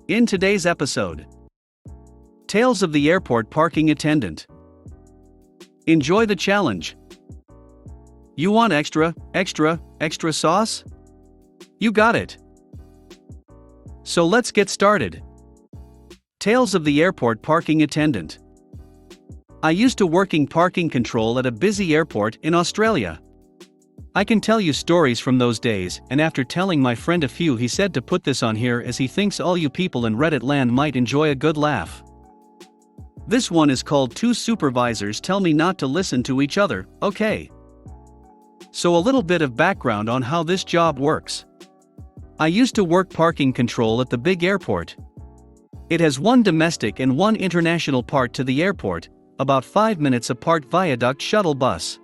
In today's episode, Tales of the Airport Parking Attendant. Enjoy the challenge. You want extra sauce? You got it. So let's get started. Tales of the Airport Parking Attendant. I used to working parking control at a busy airport in Australia. I can tell you stories from those days, and after telling my friend a few, he said to put this on here as he thinks all you people in Reddit land might enjoy a good laugh. This one is called Two Supervisors Tell Me Not to Listen to Each Other, okay? So a little bit of background on how this job works. I used to work parking control at the big airport. It has one domestic and one international part to the airport, about 5 minutes apart viaduct shuttle bus.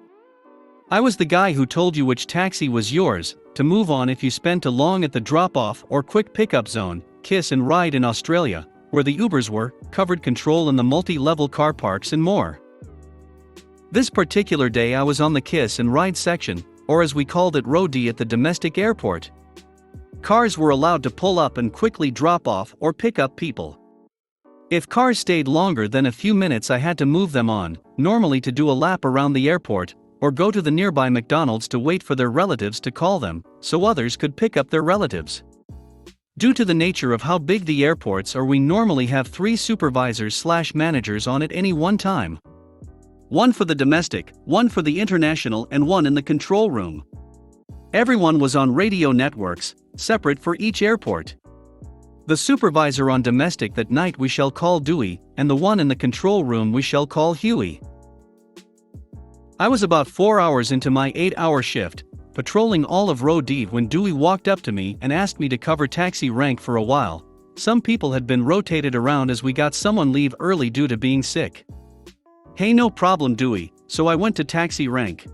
I was the guy who told you which taxi was yours to move on if you spent too long at the drop-off or quick pickup zone, kiss and ride in Australia, where the Ubers were, covered control in the multi-level car parks and more. This particular day I was on the kiss and ride section, or as we called it Row D at the domestic airport. Cars were allowed to pull up and quickly drop off or pick up people. If cars stayed longer than a few minutes I had to move them on, normally to do a lap around the airport, or go to the nearby McDonald's to wait for their relatives to call them, so others could pick up their relatives. Due to the nature of how big the airports are, we normally have 3 supervisors/managers on at any one time. One for the domestic, one for the international, and one in the control room. Everyone was on radio networks, separate for each airport. The supervisor on domestic that night we shall call Dewey, and the one in the control room we shall call Huey. I was about 4 hours into my 8-hour shift, patrolling all of Row D when Dewey walked up to me and asked me to cover taxi rank for a while. Some people had been rotated around as we got someone leave early due to being sick. Hey, no problem Dewey, so I went to taxi rank.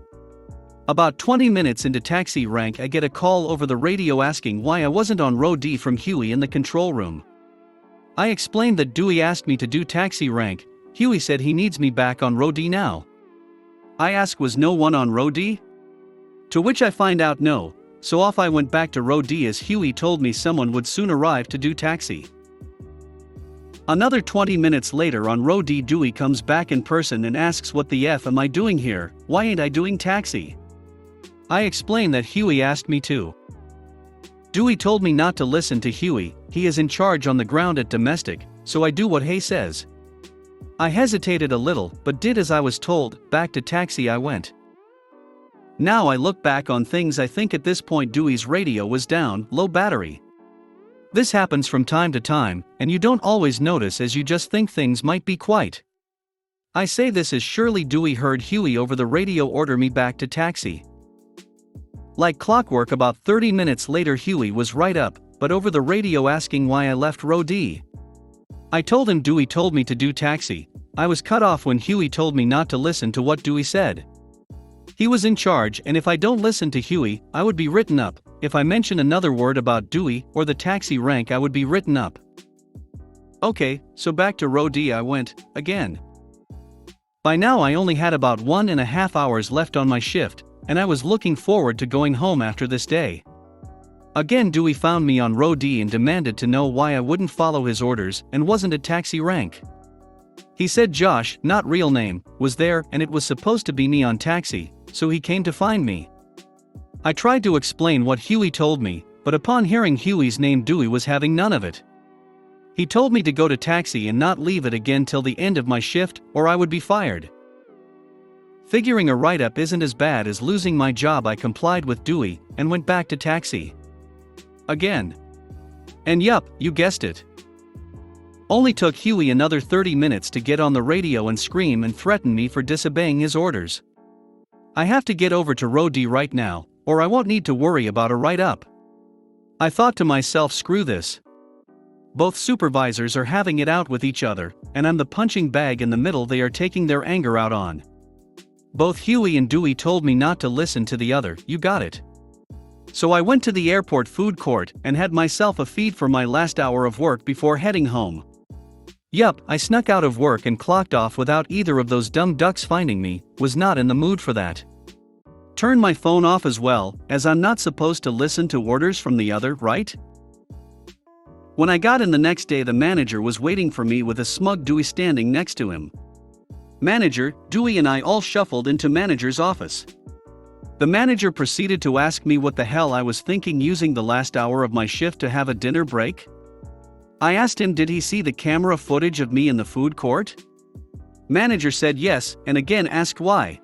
About 20 minutes into taxi rank I get a call over the radio asking why I wasn't on Row D from Huey in the control room. I explained that Dewey asked me to do taxi rank. Huey said he needs me back on Row D now. I ask, was no one on Row D? To which I find out no, so off I went back to Row D as Huey told me someone would soon arrive to do taxi. Another 20 minutes later on Row D, Dewey comes back in person and asks, what the F am I doing here, why ain't I doing taxi? I explain that Huey asked me to. Dewey told me not to listen to Huey, he is in charge on the ground at domestic, so I do what he says. I hesitated a little, but did as I was told. Back to taxi I went. Now I look back on things, I think at this point Dewey's radio was down, low battery. This happens from time to time, and you don't always notice as you just think things might be quite. I say this as surely Dewey heard Huey over the radio order me back to taxi. Like clockwork about 30 minutes later Huey was right up, but over the radio asking why I left Row D. I told him Dewey told me to do taxi. I was cut off when Huey told me not to listen to what Dewey said. He was in charge, and if I don't listen to Huey, I would be written up. If I mention another word about Dewey or the taxi rank, I would be written up. Okay, so back to Row D I went, again. By now I only had about 1.5 hours left on my shift, and I was looking forward to going home after this day. Again Dewey found me on Row D and demanded to know why I wouldn't follow his orders and wasn't at taxi rank. He said Josh, not real name, was there and it was supposed to be me on taxi, so he came to find me. I tried to explain what Huey told me, but upon hearing Huey's name Dewey was having none of it. He told me to go to taxi and not leave it again till the end of my shift or I would be fired. Figuring a write-up isn't as bad as losing my job, I complied with Dewey and went back to taxi. Again. And yup, you guessed it. Only took Huey another 30 minutes to get on the radio and scream and threaten me for disobeying his orders. I have to get over to Row D right now, or I won't need to worry about a write-up. I thought to myself, screw this. Both supervisors are having it out with each other, and I'm the punching bag in the middle they are taking their anger out on. Both Huey and Dewey told me not to listen to the other, you got it. So I went to the airport food court and had myself a feed for my last hour of work before heading home. Yup, I snuck out of work and clocked off without either of those dumb ducks finding me, was not in the mood for that. Turn my phone off as well, as I'm not supposed to listen to orders from the other, right? When I got in the next day, the manager was waiting for me with a smug Dewey standing next to him. Manager, Dewey and I all shuffled into manager's office. The manager proceeded to ask me what the hell I was thinking using the last hour of my shift to have a dinner break. I asked him did he see the camera footage of me in the food court? Manager said yes, and again asked why.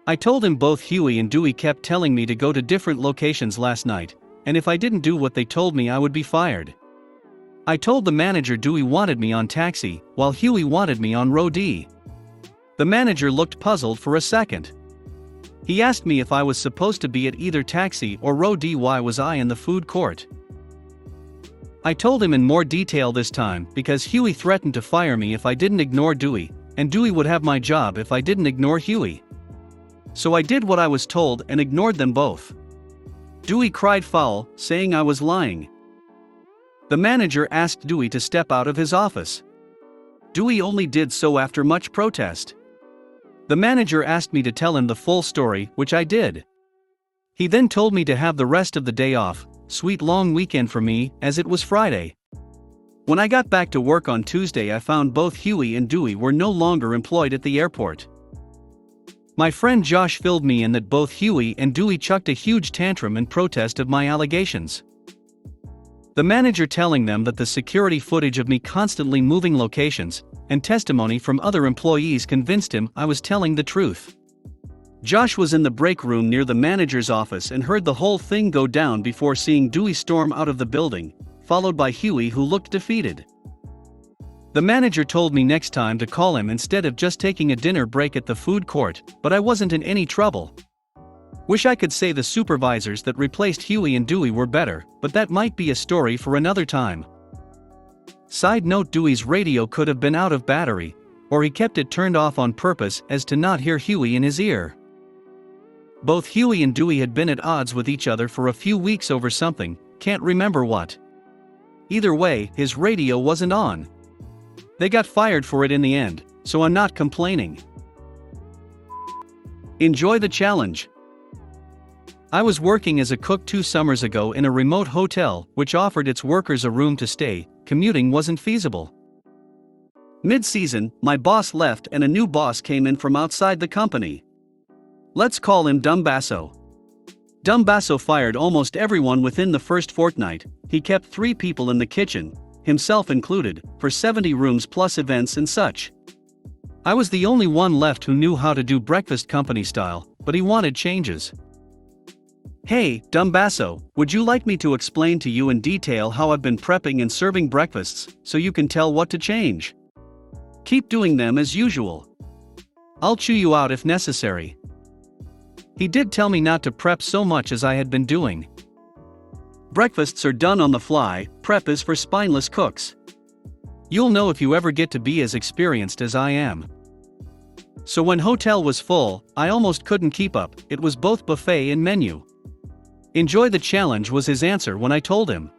I told him both Huey and Dewey kept telling me to go to different locations last night, and if I didn't do what they told me I would be fired. I told the manager Dewey wanted me on taxi, while Huey wanted me on row D. The manager looked puzzled for a second. He asked me if I was supposed to be at either taxi or row D. Why was I in the food court? I told him in more detail this time because Huey threatened to fire me if I didn't ignore Dewey, and Dewey would have my job if I didn't ignore Huey. So I did what I was told and ignored them both. Dewey cried foul, saying I was lying. The manager asked Dewey to step out of his office. Dewey only did so after much protest. The manager asked me to tell him the full story, which I did. He then told me to have the rest of the day off, sweet long weekend for me, as it was Friday. When I got back to work on Tuesday, I found both Huey and Dewey were no longer employed at the airport. My friend Josh filled me in that both Huey and Dewey chucked a huge tantrum in protest of my allegations. The manager telling them that the security footage of me constantly moving locations, and testimony from other employees convinced him I was telling the truth. Josh was in the break room near the manager's office and heard the whole thing go down before seeing Dewey storm out of the building, followed by Huey, who looked defeated. The manager told me next time to call him instead of just taking a dinner break at the food court, but I wasn't in any trouble. Wish I could say the supervisors that replaced Huey and Dewey were better, but that might be a story for another time. Side note: Dewey's radio could have been out of battery, or he kept it turned off on purpose as to not hear Huey in his ear. Both Huey and Dewey had been at odds with each other for a few weeks over something, can't remember what. Either way, his radio wasn't on. They got fired for it in the end, so I'm not complaining. Enjoy the challenge. I was working as a cook 2 summers ago in a remote hotel which offered its workers a room to stay. Commuting wasn't feasible. Mid-season, my boss left and a new boss came in from outside the company. Let's call him Dumbasso. Dumbasso fired almost everyone within the first fortnight. He kept 3 people in the kitchen, himself included, for 70 rooms plus events and such. I was the only one left who knew how to do breakfast company style, but he wanted changes. Hey, Dumbasso, would you like me to explain to you in detail how I've been prepping and serving breakfasts, so you can tell what to change? Keep doing them as usual. I'll chew you out if necessary. He did tell me not to prep so much as I had been doing. Breakfasts are done on the fly, prep is for spineless cooks. You'll know if you ever get to be as experienced as I am. So when hotel was full, I almost couldn't keep up. It was both buffet and menu. Enjoy the challenge was his answer when I told him.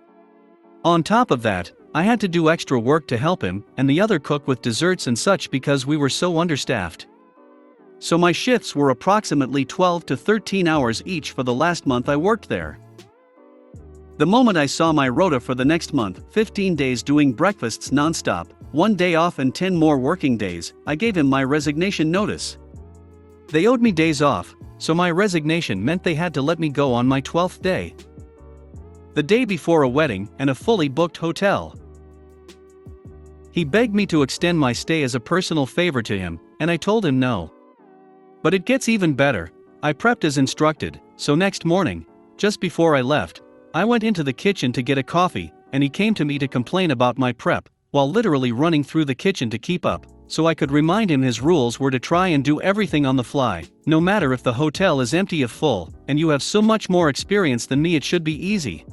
On top of that, I had to do extra work to help him and the other cook with desserts and such because we were so understaffed. So my shifts were approximately 12 to 13 hours each for the last month I worked there. The moment I saw my rota for the next month, 15 days doing breakfasts non-stop, 1 day off and 10 more working days, I gave him my resignation notice. They owed me days off, so my resignation meant they had to let me go on my 12th day. The day before a wedding and a fully booked hotel. He begged me to extend my stay as a personal favor to him, and I told him no. But it gets even better. I prepped as instructed, so next morning, just before I left, I went into the kitchen to get a coffee, and he came to me to complain about my prep, while literally running through the kitchen to keep up, so I could remind him his rules were to try and do everything on the fly, no matter if the hotel is empty or full, and you have so much more experience than me, it should be easy.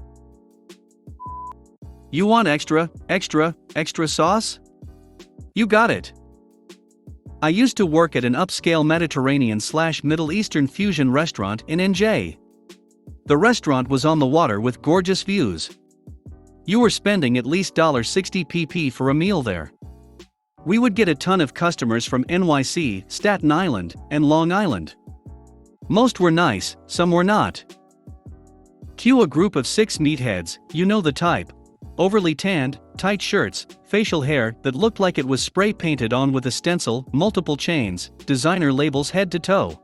You want extra sauce? You got it. I used to work at an upscale Mediterranean/Middle Eastern fusion restaurant in NJ. The restaurant was on the water with gorgeous views. You were spending at least $60 pp for a meal there. We would get a ton of customers from NYC, Staten Island, and Long Island. Most were nice, some were not. Cue a group of 6 meatheads, you know the type, Overly tanned, tight shirts, facial hair that looked like it was spray painted on with a stencil, multiple chains, designer labels head to toe.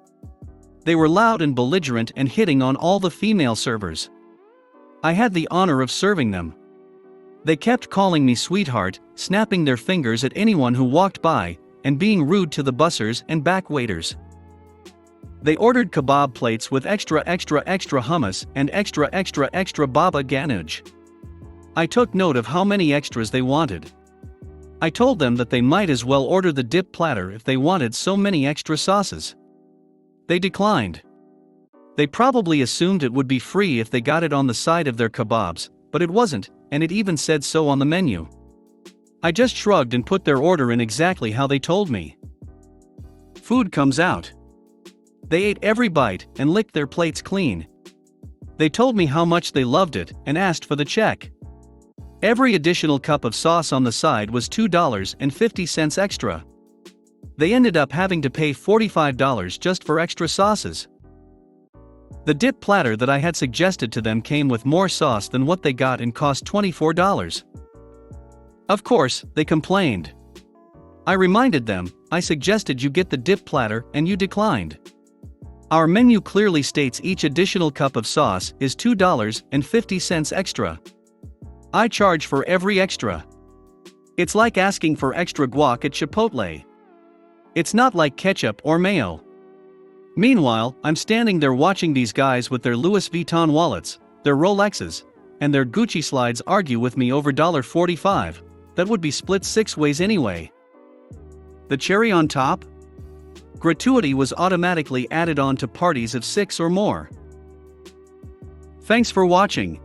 They were loud and belligerent and hitting on all the female servers. I had the honor of serving them. They kept calling me sweetheart, snapping their fingers at anyone who walked by, and being rude to the bussers and back waiters. They ordered kebab plates with extra hummus and extra baba ganoush. I took note of how many extras they wanted. I told them that they might as well order the dip platter if they wanted so many extra sauces. They declined. They probably assumed it would be free if they got it on the side of their kebabs, but it wasn't, and it even said so on the menu. I just shrugged and put their order in exactly how they told me. Food comes out. They ate every bite and licked their plates clean. They told me how much they loved it and asked for the check. Every additional cup of sauce on the side was $2.50 extra. They ended up having to pay $45 just for extra sauces. The dip platter that I had suggested to them came with more sauce than what they got and cost $24. Of course, they complained. I reminded them, I suggested you get the dip platter and you declined. Our menu clearly states each additional cup of sauce is $2.50 extra. I charge for every extra. It's like asking for extra guac at Chipotle. It's not like ketchup or mayo. Meanwhile, I'm standing there watching these guys with their Louis Vuitton wallets, their Rolexes, and their Gucci slides argue with me over $45. That would be split 6 ways anyway. The cherry on top? Gratuity was automatically added on to parties of 6 or more. Thanks for watching.